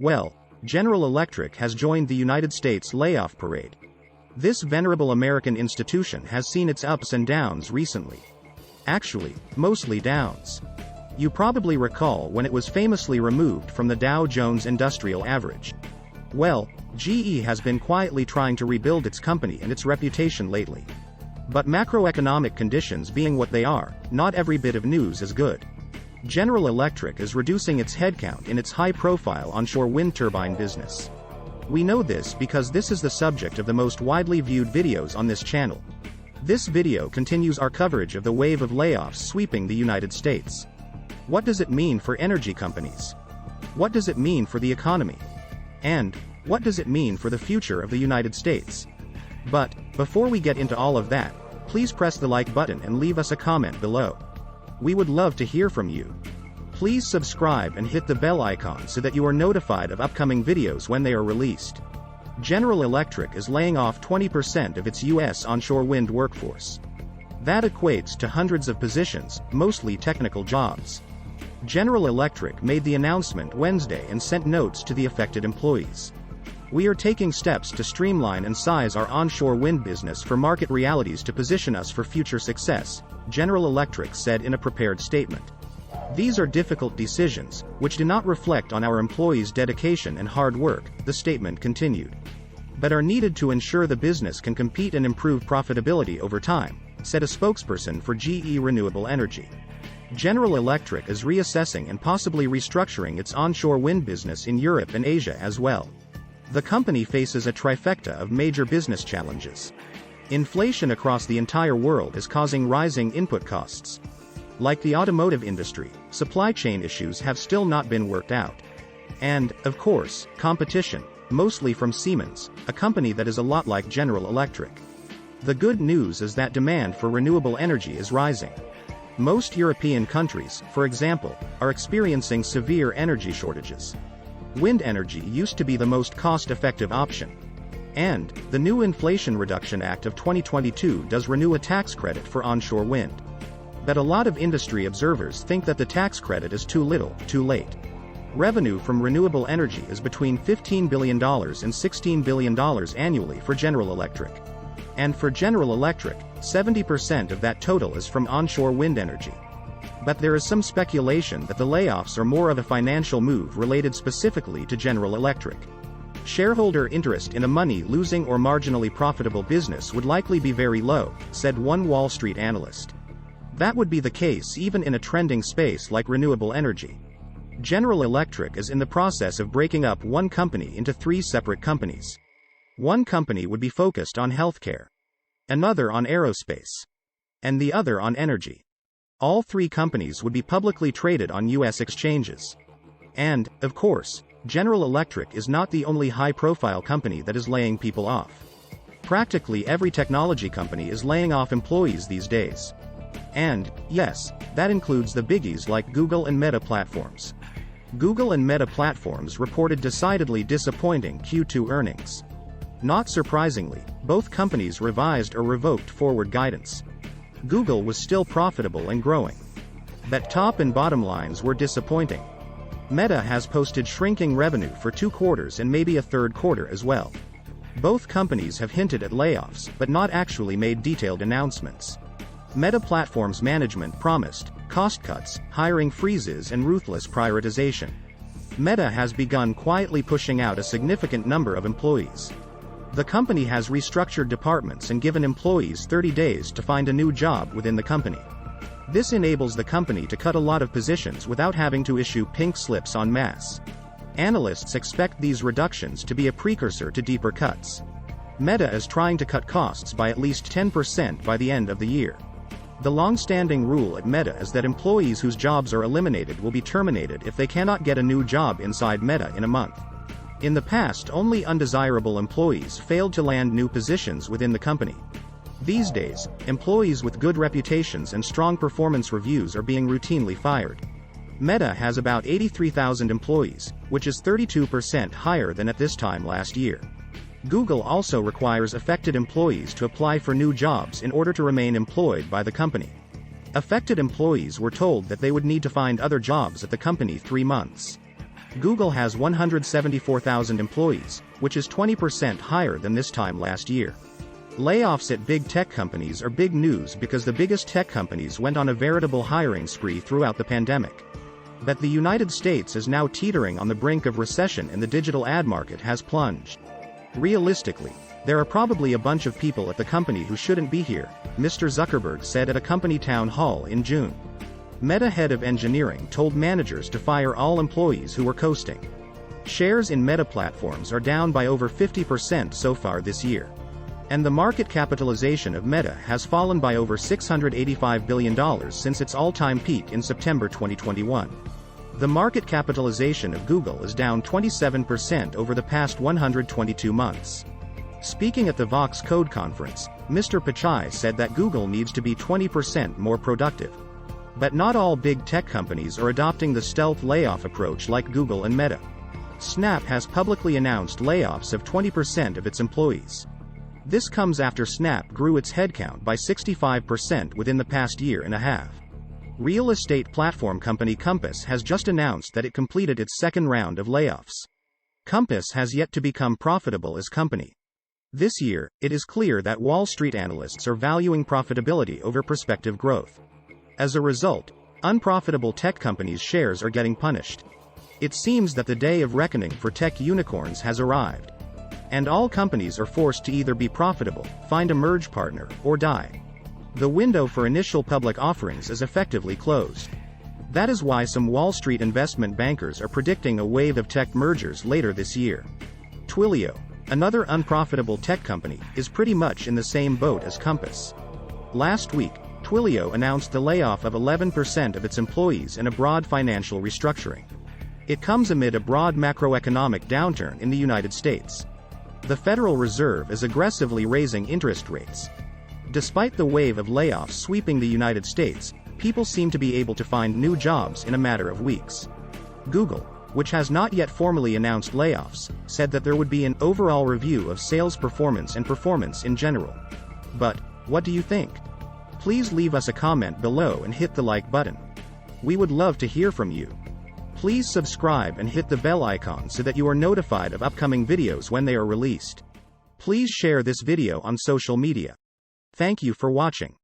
Well, General Electric has joined the United States layoff parade. This venerable American institution has seen its ups and downs recently. Actually, mostly downs. You probably recall when it was famously removed from the Dow Jones Industrial Average. Well, GE has been quietly trying to rebuild its company and its reputation lately. But macroeconomic conditions being what they are, not every bit of news is good. General Electric is reducing its headcount in its high-profile onshore wind turbine business. We know this because this is the subject of the most widely viewed videos on this channel. This video continues our coverage of the wave of layoffs sweeping the United States. What does it mean for energy companies? What does it mean for the economy? And what does it mean for the future of the United States? But before we get into all of that, please press the like button and leave us a comment below. We would love to hear from you. Please subscribe and hit the bell icon so that you are notified of upcoming videos when they are released. General Electric is laying off 20% of its U.S. onshore wind workforce. That equates to hundreds of positions, mostly technical jobs. General Electric made the announcement Wednesday and sent notes to the affected employees. We are taking steps to streamline and size our onshore wind business for market realities to position us for future success, General Electric said in a prepared statement. These are difficult decisions, which do not reflect on our employees' dedication and hard work, the statement continued. But are needed to ensure the business can compete and improve profitability over time, said a spokesperson for GE Renewable Energy. General Electric is reassessing and possibly restructuring its onshore wind business in Europe and Asia as well. The company faces a trifecta of major business challenges. Inflation across the entire world is causing rising input costs. Like the automotive industry, supply chain issues have still not been worked out. And, of course, competition, mostly from Siemens, a company that is a lot like General Electric. The good news is that demand for renewable energy is rising. Most European countries, for example, are experiencing severe energy shortages. Wind energy used to be the most cost-effective option. And the new Inflation Reduction Act of 2022 does renew a tax credit for onshore wind. But a lot of industry observers think that the tax credit is too little, too late. Revenue from renewable energy is between $15 billion and $16 billion annually for General Electric. And for General Electric, 70% of that total is from onshore wind energy. But there is some speculation that the layoffs are more of a financial move related specifically to General Electric. Shareholder interest in a money-losing or marginally profitable business would likely be very low, said one Wall Street analyst. That would be the case even in a trending space like renewable energy. General Electric is in the process of breaking up one company into 3 separate companies. One company would be focused on healthcare, another on aerospace, and the other on energy. All 3 companies would be publicly traded on U.S. exchanges. And, of course, General Electric is not the only high-profile company that is laying people off. Practically every technology company is laying off employees these days. And, yes, that includes the biggies like Google and Meta platforms. Google and Meta platforms reported decidedly disappointing Q2 earnings. Not surprisingly, both companies revised or revoked forward guidance. Google was still profitable and growing. But top and bottom lines were disappointing. Meta has posted shrinking revenue for 2 quarters and maybe a 3rd quarter as well. Both companies have hinted at layoffs but not actually made detailed announcements. Meta Platforms management promised cost cuts, hiring freezes and ruthless prioritization. Meta has begun quietly pushing out a significant number of employees. The company has restructured departments and given employees 30 days to find a new job within the company. This enables the company to cut a lot of positions without having to issue pink slips en masse. Analysts expect these reductions to be a precursor to deeper cuts. Meta is trying to cut costs by at least 10% by the end of the year. The long-standing rule at Meta is that employees whose jobs are eliminated will be terminated if they cannot get a new job inside Meta in a month. In the past, only undesirable employees failed to land new positions within the company. These days, employees with good reputations and strong performance reviews are being routinely fired. Meta has about 83,000 employees, which is 32% higher than at this time last year. Google also requires affected employees to apply for new jobs in order to remain employed by the company. Affected employees were told that they would need to find other jobs at the company 3 months. Google has 174,000 employees, which is 20% higher than this time last year. Layoffs at big tech companies are big news because the biggest tech companies went on a veritable hiring spree throughout the pandemic. But the United States is now teetering on the brink of recession and the digital ad market has plunged. Realistically, there are probably a bunch of people at the company who shouldn't be here, Mr. Zuckerberg said at a company town hall in June. Meta head of engineering told managers to fire all employees who were coasting. Shares in Meta platforms are down by over 50% so far this year. And the market capitalization of Meta has fallen by over $685 billion since its all-time peak in September 2021. The market capitalization of Google is down 27% over the past 122 months. Speaking at the Vox Code conference, Mr. Pichai said that Google needs to be 20% more productive. But not all big tech companies are adopting the stealth layoff approach like Google and Meta. Snap has publicly announced layoffs of 20% of its employees. This comes after Snap grew its headcount by 65% within the past year and a half. Real estate platform company Compass has just announced that it completed its second round of layoffs. Compass has yet to become profitable as company. This year, it is clear that Wall Street analysts are valuing profitability over prospective growth. As a result, unprofitable tech companies' shares are getting punished. It seems that the day of reckoning for tech unicorns has arrived. And all companies are forced to either be profitable, find a merge partner, or die. The window for initial public offerings is effectively closed. That is why some Wall Street investment bankers are predicting a wave of tech mergers later this year. Twilio, another unprofitable tech company, is pretty much in the same boat as Compass. Last week, Twilio announced the layoff of 11% of its employees and a broad financial restructuring. It comes amid a broad macroeconomic downturn in the United States. The Federal Reserve is aggressively raising interest rates. Despite the wave of layoffs sweeping the United States, people seem to be able to find new jobs in a matter of weeks. Google, which has not yet formally announced layoffs, said that there would be an overall review of sales performance and performance in general. But, what do you think? Please leave us a comment below and hit the like button. We would love to hear from you. Please subscribe and hit the bell icon so that you are notified of upcoming videos when they are released. Please share this video on social media. Thank you for watching.